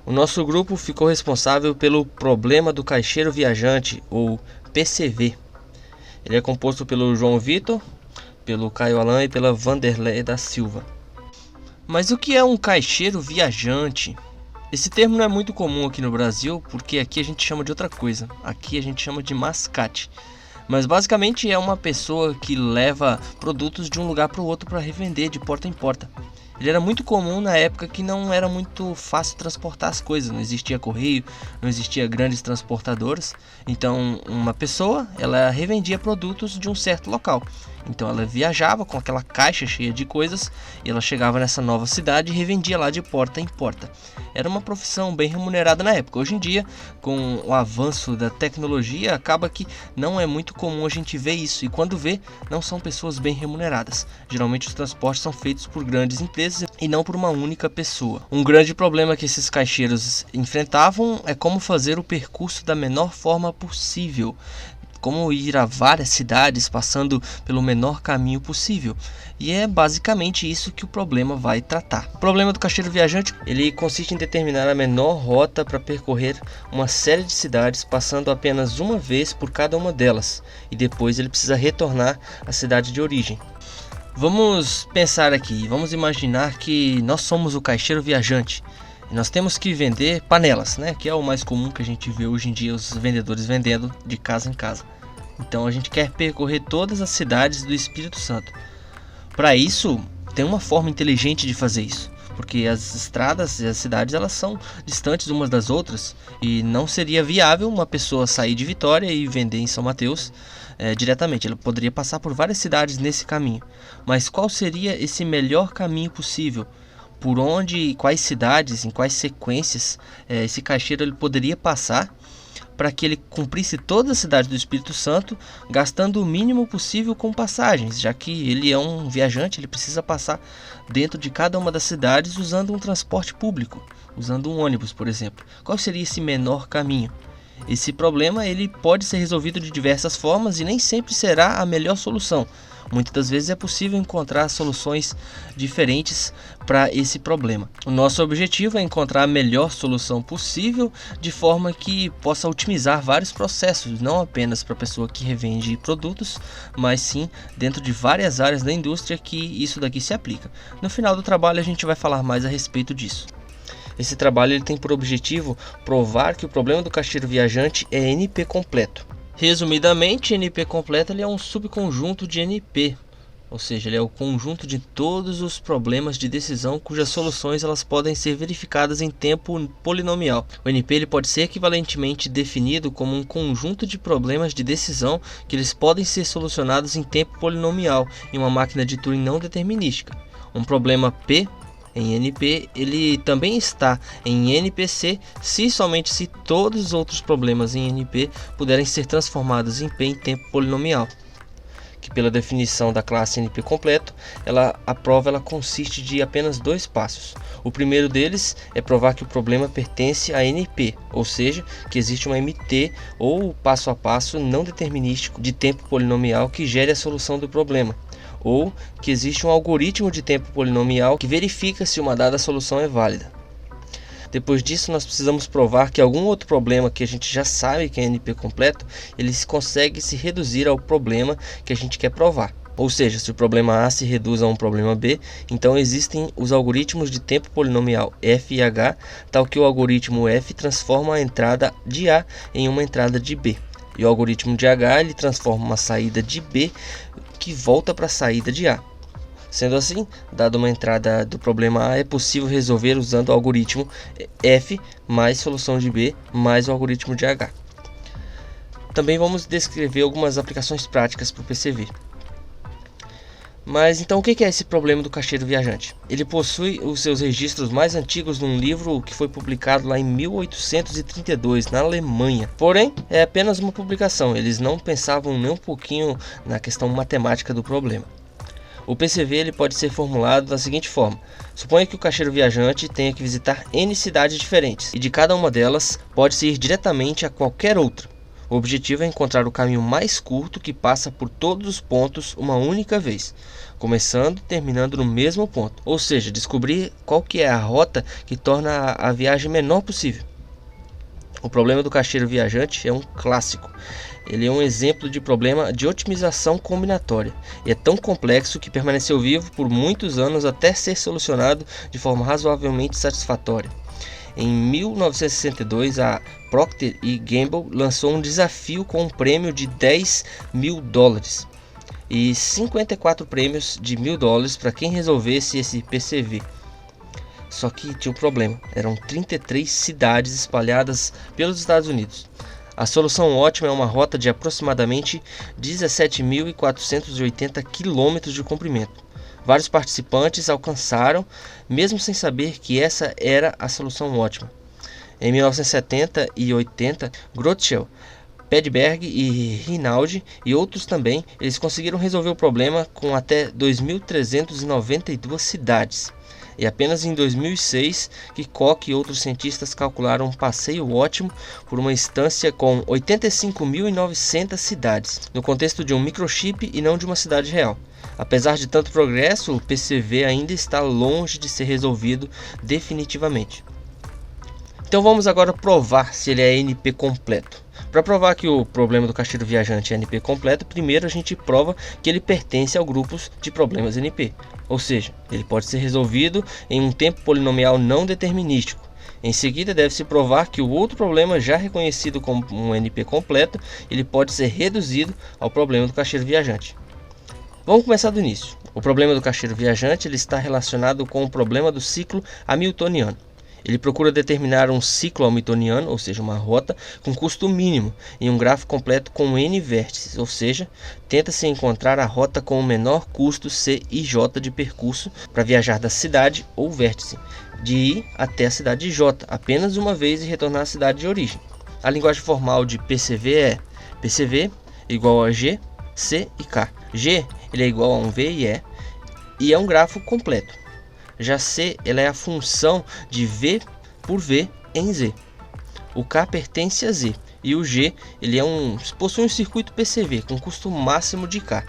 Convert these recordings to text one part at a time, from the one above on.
O nosso grupo ficou responsável pelo problema do caixeiro viajante, ou PCV. Ele é composto pelo João Vitor, pelo Caio Alan e pela Vanderlei da Silva. Mas o que é um caixeiro viajante? Esse termo não é muito comum aqui no Brasil, porque aqui a gente chama de outra coisa. Aqui a gente chama de mascate. Mas basicamente é uma pessoa que leva produtos de um lugar para o outro para revender de porta em porta. Ele era muito comum na época que não era muito fácil transportar as coisas, não existia correio, não existia grandes transportadoras. Então uma pessoa, ela revendia produtos de um certo local. Então ela viajava com aquela caixa cheia de coisas e ela chegava nessa nova cidade e revendia lá de porta em porta. Era uma profissão bem remunerada na época. Hoje em dia, com o avanço da tecnologia, acaba que não é muito comum a gente ver isso. E quando vê, não são pessoas bem remuneradas. Geralmente os transportes são feitos por grandes empresas e não por uma única pessoa. Um grande problema que esses caixeiros enfrentavam é como fazer o percurso da menor forma possível. Como ir a várias cidades passando pelo menor caminho possível. E é basicamente isso que o problema vai tratar. O problema do caixeiro viajante, ele consiste em determinar a menor rota para percorrer uma série de cidades, passando apenas uma vez por cada uma delas, e depois ele precisa retornar à cidade de origem. Vamos pensar aqui, vamos imaginar que nós somos o caixeiro viajante. E nós temos que vender panelas, né? Que é o mais comum que a gente vê hoje em dia os vendedores vendendo de casa em casa. Então a gente quer percorrer todas as cidades do Espírito Santo. Para isso, tem uma forma inteligente de fazer isso. Porque as estradas e as cidades, elas são distantes umas das outras. E não seria viável uma pessoa sair de Vitória e vender em São Mateus diretamente. Ela poderia passar por várias cidades nesse caminho. Mas qual seria esse melhor caminho possível? Por onde, quais cidades, em quais sequências esse caixeiro ele poderia passar para que ele cumprisse toda a cidade do Espírito Santo, gastando o mínimo possível com passagens, já que ele é um viajante, ele precisa passar dentro de cada uma das cidades usando um transporte público, usando um ônibus, por exemplo. Qual seria esse menor caminho? Esse problema ele pode ser resolvido de diversas formas e nem sempre será a melhor solução. Muitas das vezes é possível encontrar soluções diferentes para esse problema. O nosso objetivo é encontrar a melhor solução possível de forma que possa otimizar vários processos, não apenas para a pessoa que revende produtos, mas sim dentro de várias áreas da indústria que isso daqui se aplica. No final do trabalho a gente vai falar mais a respeito disso. Esse trabalho ele tem por objetivo provar que o problema do caixeiro viajante é NP completo. Resumidamente, NP completo ele é um subconjunto de NP, ou seja, ele é o conjunto de todos os problemas de decisão cujas soluções elas podem ser verificadas em tempo polinomial. O NP ele pode ser equivalentemente definido como um conjunto de problemas de decisão que eles podem ser solucionados em tempo polinomial em uma máquina de Turing não determinística. Um problema P em NP, ele também está em NPC somente se todos os outros problemas em NP puderem ser transformados em P em tempo polinomial, que pela definição da classe NP completo, a prova consiste de apenas dois passos. O primeiro deles é provar que o problema pertence a NP, ou seja, que existe uma MT ou passo a passo não determinístico de tempo polinomial que gere a solução do problema, ou que existe um algoritmo de tempo polinomial que verifica se uma dada solução é válida. Depois disso, nós precisamos provar que algum outro problema que a gente já sabe que é NP completo, ele consegue se reduzir ao problema que a gente quer provar. Ou seja, se o problema A se reduz a um problema B, então existem os algoritmos de tempo polinomial F e H, tal que o algoritmo F transforma a entrada de A em uma entrada de B. E o algoritmo de H ele transforma uma saída de B que volta para a saída de A. Sendo assim, dada uma entrada do problema A, é possível resolver usando o algoritmo F mais solução de B mais o algoritmo de H. Também vamos descrever algumas aplicações práticas para o PCV. Mas então o que é esse problema do caixeiro viajante? Ele possui os seus registros mais antigos num livro que foi publicado lá em 1832 na Alemanha. Porém, é apenas uma publicação, eles não pensavam nem um pouquinho na questão matemática do problema. O PCV ele pode ser formulado da seguinte forma: suponha que o caixeiro viajante tenha que visitar N cidades diferentes, e de cada uma delas pode-se ir diretamente a qualquer outra. O objetivo é encontrar o caminho mais curto que passa por todos os pontos uma única vez, começando e terminando no mesmo ponto, ou seja, descobrir qual que é a rota que torna a viagem menor possível. O problema do caixeiro viajante é um clássico. Ele é um exemplo de problema de otimização combinatória e é tão complexo que permaneceu vivo por muitos anos até ser solucionado de forma razoavelmente satisfatória. Em 1962, a Procter & Gamble lançou um desafio com um prêmio de $10.000 e 54 prêmios de $1.000 para quem resolvesse esse PCV. Só que tinha um problema, eram 33 cidades espalhadas pelos Estados Unidos. A solução ótima é uma rota de aproximadamente 17.480 km de comprimento. Vários participantes alcançaram, mesmo sem saber que essa era a solução ótima. Em 1970 e 80, Grotschel, Pedberg e Rinaldi e outros também, eles conseguiram resolver o problema com até 2.392 cidades. E apenas em 2006 que Koch e outros cientistas calcularam um passeio ótimo por uma instância com 85.900 cidades, no contexto de um microchip e não de uma cidade real. Apesar de tanto progresso, o PCV ainda está longe de ser resolvido definitivamente. Então vamos agora provar se ele é NP completo. Para provar que o problema do caixeiro viajante é NP completo, primeiro a gente prova que ele pertence ao grupo de problemas NP. Ou seja, ele pode ser resolvido em um tempo polinomial não determinístico. Em seguida, deve-se provar que o outro problema já reconhecido como um NP completo, ele pode ser reduzido ao problema do caixeiro viajante. Vamos começar do início. O problema do caixeiro viajante ele está relacionado com o problema do ciclo hamiltoniano. Ele procura determinar um ciclo hamiltoniano, ou seja, uma rota, com custo mínimo, em um grafo completo com n vértices, ou seja, tenta-se encontrar a rota com o menor custo CIJ de percurso para viajar da cidade ou vértice, de I até a cidade de J, apenas uma vez e retornar à cidade de origem. A linguagem formal de PCV é PCV igual a G, C e K. G ele é igual a um V e é um grafo completo. Já C ela é a função de V por V em Z. O K pertence a Z e o G ele possui um circuito PCV com custo máximo de K.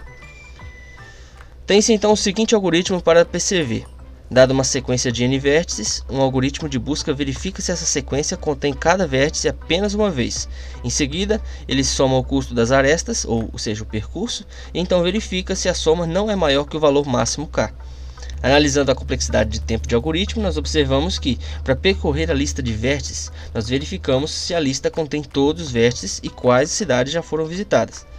Tem-se então o seguinte algoritmo para PCV. Dada uma sequência de n vértices, um algoritmo de busca verifica se essa sequência contém cada vértice apenas uma vez. Em seguida, ele soma o custo das arestas, ou seja, o percurso, e então verifica se a soma não é maior que o valor máximo K. Analisando a complexidade de tempo de algoritmo, nós observamos que, para percorrer a lista de vértices, nós verificamos se a lista contém todos os vértices e quais cidades já foram visitadas.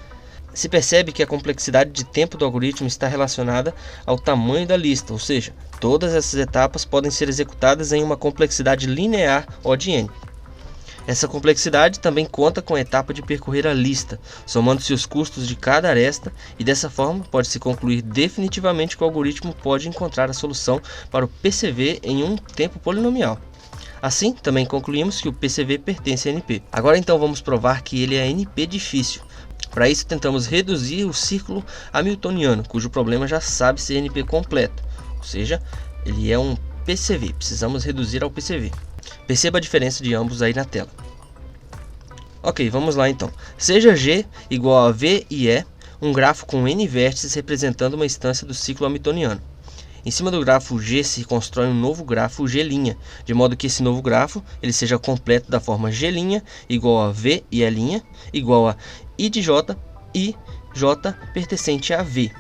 Se percebe que a complexidade de tempo do algoritmo está relacionada ao tamanho da lista, ou seja, todas essas etapas podem ser executadas em uma complexidade linear O de n. Essa complexidade também conta com a etapa de percorrer a lista, somando-se os custos de cada aresta, e dessa forma pode-se concluir definitivamente que o algoritmo pode encontrar a solução para o PCV em um tempo polinomial. Assim, também concluímos que o PCV pertence a NP. Agora então vamos provar que ele é NP difícil. Para isso tentamos reduzir o ciclo hamiltoniano, cujo problema já sabe ser NP completo, ou seja, ele é um PCV, precisamos reduzir ao PCV. Perceba a diferença de ambos aí na tela. Ok, vamos lá então. Seja G igual a V e E, um grafo com n vértices representando uma instância do ciclo hamiltoniano. Em cima do grafo G se constrói um novo grafo G', de modo que esse novo grafo ele seja completo da forma G' igual a V e E' igual a I de J e J pertencente a V.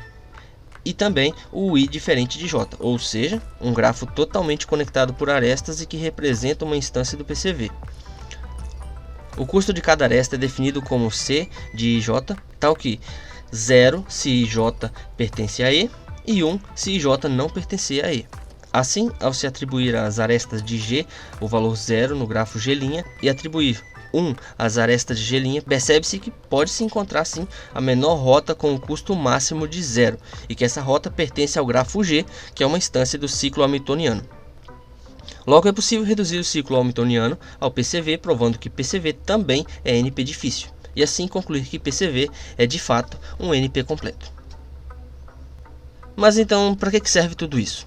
E também o I diferente de J, ou seja, um grafo totalmente conectado por arestas e que representa uma instância do PCV. O custo de cada aresta é definido como C de J, tal que 0 se IJ pertence a E e 1 se IJ não pertencer a E. Assim, ao se atribuir às arestas de G o valor 0 no grafo G' e atribuir 1 às arestas de G', percebe-se que pode-se encontrar sim a menor rota com o custo máximo de 0 e que essa rota pertence ao grafo G, que é uma instância do ciclo hamiltoniano. Logo, é possível reduzir o ciclo hamiltoniano ao PCV, provando que PCV também é NP difícil, e assim concluir que PCV é de fato um NP completo. Mas então, para que serve tudo isso?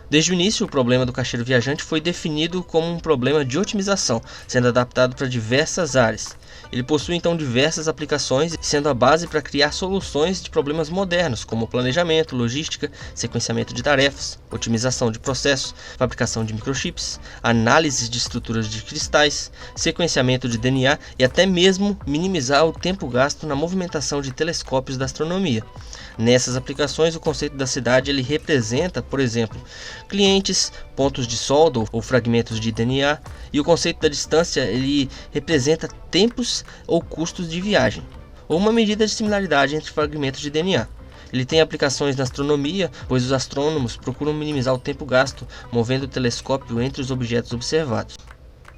Desde o início, o problema do caixeiro viajante foi definido como um problema de otimização, sendo adaptado para diversas áreas. Ele possui então diversas aplicações, sendo a base para criar soluções de problemas modernos, como planejamento, logística, sequenciamento de tarefas, otimização de processos, fabricação de microchips, análise de estruturas de cristais, sequenciamento de DNA e até mesmo minimizar o tempo gasto na movimentação de telescópios da astronomia. Nessas aplicações, o conceito da cidade ele representa, por exemplo, clientes, pontos de solda ou fragmentos de DNA, e o conceito da distância ele representa tempos ou custos de viagem, ou uma medida de similaridade entre fragmentos de DNA. Ele tem aplicações na astronomia, pois os astrônomos procuram minimizar o tempo gasto movendo o telescópio entre os objetos observados.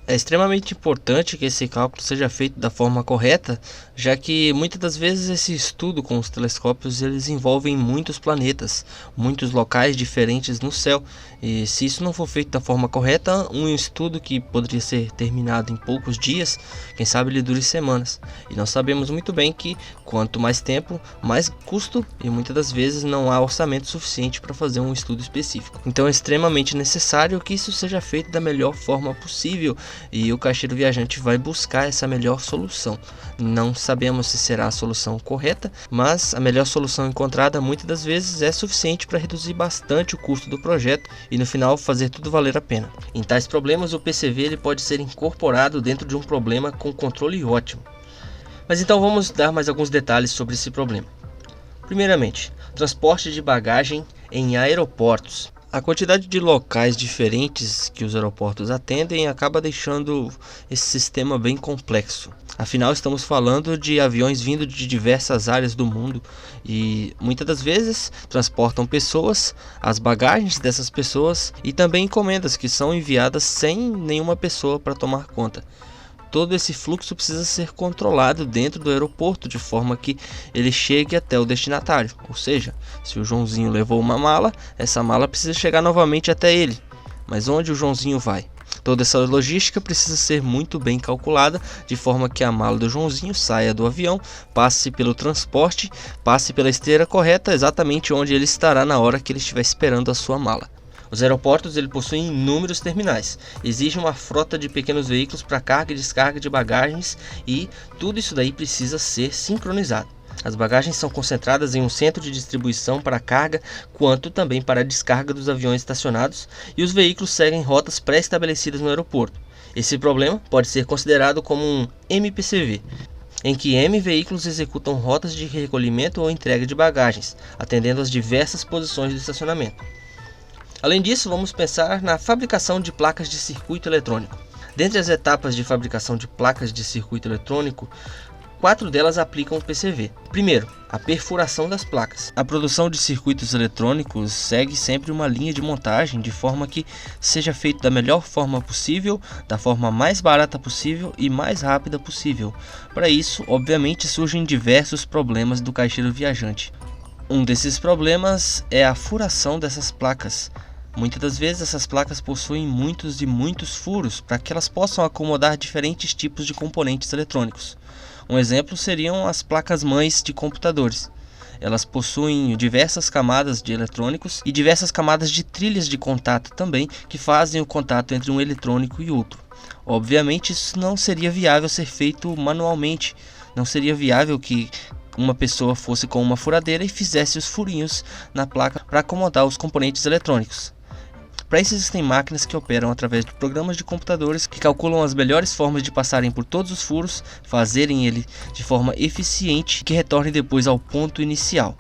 É extremamente importante que esse cálculo seja feito da forma correta, já que muitas das vezes esse estudo com os telescópios eles envolvem muitos planetas, muitos locais diferentes no céu, e se isso não for feito da forma correta, um estudo que poderia ser terminado em poucos dias, quem sabe ele dure semanas. E nós sabemos muito bem que quanto mais tempo, mais custo, e muitas das vezes não há orçamento suficiente para fazer um estudo específico. Então é extremamente necessário que isso seja feito da melhor forma possível, e o caixeiro viajante vai buscar essa melhor solução. Não sabemos se será a solução correta, mas a melhor solução encontrada muitas das vezes é suficiente para reduzir bastante o custo do projeto e no final fazer tudo valer a pena. Em tais problemas, o PCV ele pode ser incorporado dentro de um problema com controle ótimo. Mas então vamos dar mais alguns detalhes sobre esse problema. Primeiramente, transporte de bagagem em aeroportos. A quantidade de locais diferentes que os aeroportos atendem acaba deixando esse sistema bem complexo. Afinal, estamos falando de aviões vindo de diversas áreas do mundo e muitas das vezes transportam pessoas, as bagagens dessas pessoas e também encomendas que são enviadas sem nenhuma pessoa para tomar conta. Todo esse fluxo precisa ser controlado dentro do aeroporto de forma que ele chegue até o destinatário. Ou seja, se o Joãozinho levou uma mala, essa mala precisa chegar novamente até ele. Mas onde o Joãozinho vai? Toda essa logística precisa ser muito bem calculada de forma que a mala do Joãozinho saia do avião, passe pelo transporte, passe pela esteira correta exatamente onde ele estará na hora que ele estiver esperando a sua mala. Os aeroportos ele possuem inúmeros terminais, exige uma frota de pequenos veículos para carga e descarga de bagagens e tudo isso daí precisa ser sincronizado. As bagagens são concentradas em um centro de distribuição para carga, quanto também para a descarga dos aviões estacionados, e os veículos seguem rotas pré-estabelecidas no aeroporto. Esse problema pode ser considerado como um MPCV, em que M veículos executam rotas de recolhimento ou entrega de bagagens, atendendo às diversas posições do estacionamento. Além disso, vamos pensar na fabricação de placas de circuito eletrônico. Dentre as etapas de fabricação de placas de circuito eletrônico, 4 delas aplicam o PCV. Primeiro, a perfuração das placas. A produção de circuitos eletrônicos segue sempre uma linha de montagem de forma que seja feito da melhor forma possível, da forma mais barata possível e mais rápida possível. Para isso, obviamente, surgem diversos problemas do caixeiro viajante. Um desses problemas é a furação dessas placas. Muitas das vezes essas placas possuem muitos e muitos furos para que elas possam acomodar diferentes tipos de componentes eletrônicos. Um exemplo seriam as placas-mães de computadores. Elas possuem diversas camadas de eletrônicos e diversas camadas de trilhas de contato também que fazem o contato entre um eletrônico e outro. Obviamente isso não seria viável ser feito manualmente, não seria viável que uma pessoa fosse com uma furadeira e fizesse os furinhos na placa para acomodar os componentes eletrônicos. Para isso existem máquinas que operam através de programas de computadores que calculam as melhores formas de passarem por todos os furos, fazerem ele de forma eficiente que retorne depois ao ponto inicial.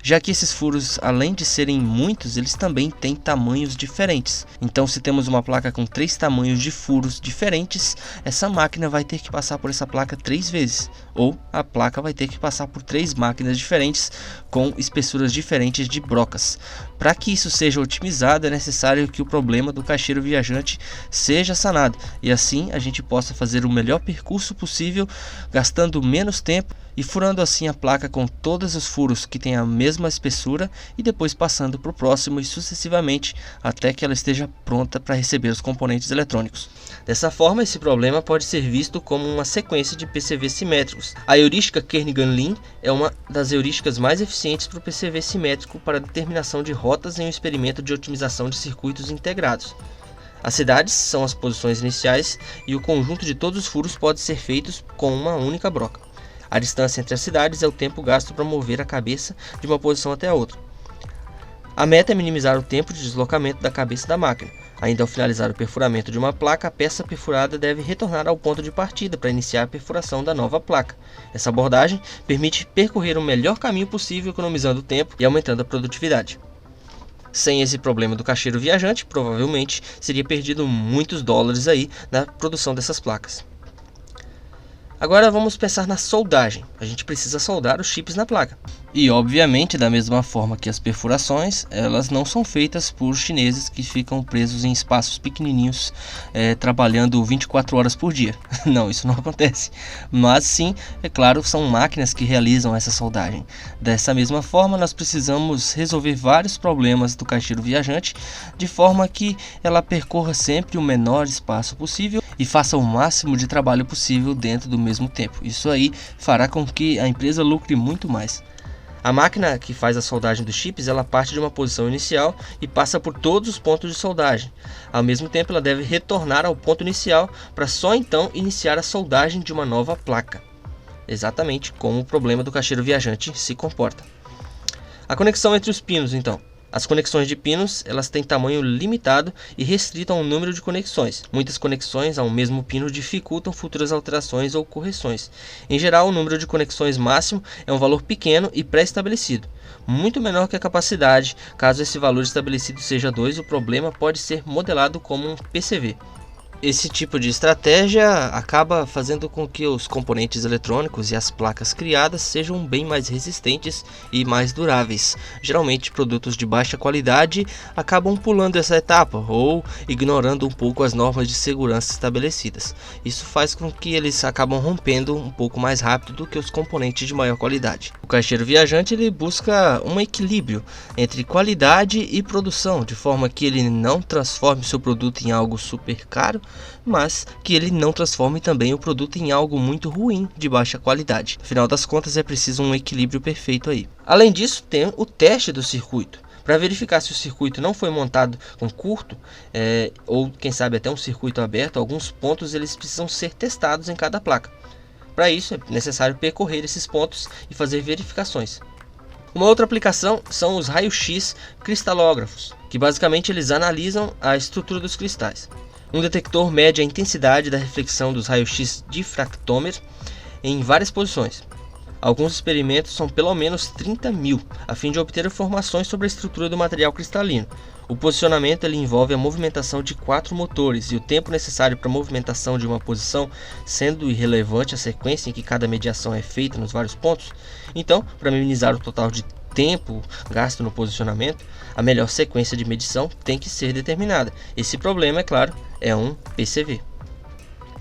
Já que esses furos, além de serem muitos, eles também têm tamanhos diferentes. Então, se temos uma placa com 3 tamanhos de furos diferentes, essa máquina vai ter que passar por essa placa 3 vezes. Ou a placa vai ter que passar por 3 máquinas diferentes com espessuras diferentes de brocas. Para que isso seja otimizado, é necessário que o problema do caixeiro viajante seja sanado. E assim a gente possa fazer o melhor percurso possível, gastando menos tempo e furando assim a placa com todos os furos que têm a mesma espessura e depois passando para o próximo e sucessivamente até que ela esteja pronta para receber os componentes eletrônicos. Dessa forma, esse problema pode ser visto como uma sequência de PCV simétricos. A heurística Kernighan-Lin é uma das heurísticas mais eficientes para o PCV simétrico para a determinação de rotas em um experimento de otimização de circuitos integrados. As cidades são as posições iniciais e o conjunto de todos os furos pode ser feito com uma única broca. A distância entre as cidades é o tempo gasto para mover a cabeça de uma posição até a outra. A meta é minimizar o tempo de deslocamento da cabeça da máquina. Ainda ao finalizar o perfuramento de uma placa, a peça perfurada deve retornar ao ponto de partida para iniciar a perfuração da nova placa. Essa abordagem permite percorrer o melhor caminho possível, economizando tempo e aumentando a produtividade. Sem esse problema do caixeiro viajante, provavelmente seria perdido muitos dólares aí na produção dessas placas. Agora vamos pensar na soldagem. A gente precisa soldar os chips na placa. E obviamente, da mesma forma que as perfurações, elas não são feitas por chineses que ficam presos em espaços pequenininhos, trabalhando 24 horas por dia. Não, isso não acontece. Mas sim, é claro, são máquinas que realizam essa soldagem. Dessa mesma forma, nós precisamos resolver vários problemas do caixeiro viajante, de forma que ela percorra sempre o menor espaço possível e faça o máximo de trabalho possível dentro do mesmo tempo. Isso aí fará com que a empresa lucre muito mais. A máquina que faz a soldagem dos chips, ela parte de uma posição inicial e passa por todos os pontos de soldagem. Ao mesmo tempo, ela deve retornar ao ponto inicial para só então iniciar a soldagem de uma nova placa. Exatamente como o problema do caixeiro viajante se comporta. A conexão entre os pinos, então. As conexões de pinos, elas têm tamanho limitado e restrito a um número de conexões. Muitas conexões a um mesmo pino dificultam futuras alterações ou correções. Em geral, o número de conexões máximo é um valor pequeno e pré-estabelecido, muito menor que a capacidade. Caso esse valor estabelecido seja 2, o problema pode ser modelado como um PCV. Esse tipo de estratégia acaba fazendo com que os componentes eletrônicos e as placas criadas sejam bem mais resistentes e mais duráveis. Geralmente, produtos de baixa qualidade acabam pulando essa etapa ou ignorando um pouco as normas de segurança estabelecidas. Isso faz com que eles acabam rompendo um pouco mais rápido do que os componentes de maior qualidade. O caixeiro viajante ele busca um equilíbrio entre qualidade e produção, de forma que ele não transforme seu produto em algo super caro, mas que ele não transforme também o produto em algo muito ruim, de baixa qualidade. Afinal das contas, é preciso um equilíbrio perfeito aí. Além disso, tem o teste do circuito. Para verificar se o circuito não foi montado com curto, ou quem sabe até um circuito aberto, alguns pontos eles precisam ser testados em cada placa. Para isso, é necessário percorrer esses pontos e fazer verificações. Uma outra aplicação são os raios-x cristalógrafos, que basicamente eles analisam a estrutura dos cristais. Um detector mede a intensidade da reflexão dos raios-x difractômetro em várias posições. Alguns experimentos são pelo menos 30.000, a fim de obter informações sobre a estrutura do material cristalino. O posicionamento ele envolve a movimentação de 4 motores e o tempo necessário para a movimentação de uma posição, sendo irrelevante a sequência em que cada mediação é feita nos vários pontos. Então, para minimizar o total de tempo gasto no posicionamento, a melhor sequência de medição tem que ser determinada. Esse problema, é claro, é um PCV.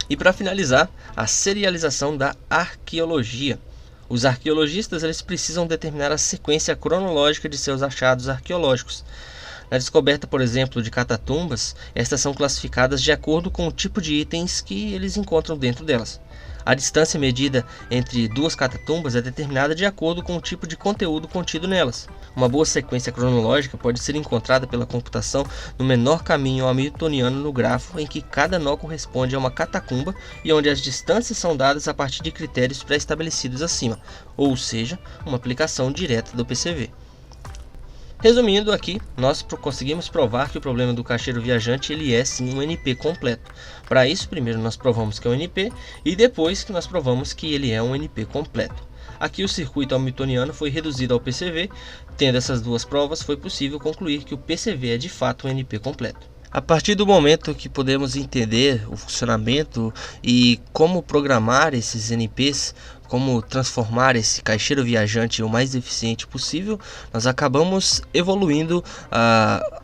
E para finalizar, a serialização da arqueologia. Os arqueologistas eles precisam determinar a sequência cronológica de seus achados arqueológicos. Na descoberta, por exemplo, de catatumbas, estas são classificadas de acordo com o tipo de itens que eles encontram dentro delas. A distância medida entre duas catatumbas é determinada de acordo com o tipo de conteúdo contido nelas. Uma boa sequência cronológica pode ser encontrada pela computação no menor caminho hamiltoniano no grafo, em que cada nó corresponde a uma catacumba e onde as distâncias são dadas a partir de critérios pré-estabelecidos acima, ou seja, uma aplicação direta do PCV. Resumindo aqui, nós conseguimos provar que o problema do caixeiro viajante ele é sim um NP completo. Para isso, primeiro nós provamos que é um NP e depois que nós provamos que ele é um NP completo. Aqui o circuito hamiltoniano foi reduzido ao PCV. Tendo essas duas provas, foi possível concluir que o PCV é de fato um NP completo. A partir do momento que podemos entender o funcionamento e como programar esses NPs, como transformar esse caixeiro viajante o mais eficiente possível, nós acabamos evoluindo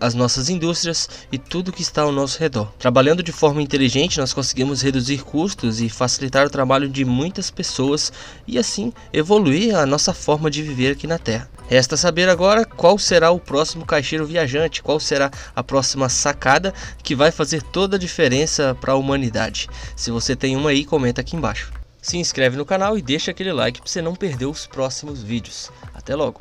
as nossas indústrias e tudo que está ao nosso redor. Trabalhando de forma inteligente, nós conseguimos reduzir custos e facilitar o trabalho de muitas pessoas e assim evoluir a nossa forma de viver aqui na Terra. Resta saber agora qual será o próximo caixeiro viajante, qual será a próxima sacada que vai fazer toda a diferença para a humanidade. Se você tem uma aí, comenta aqui embaixo. Se inscreve no canal e deixa aquele like para você não perder os próximos vídeos. Até logo!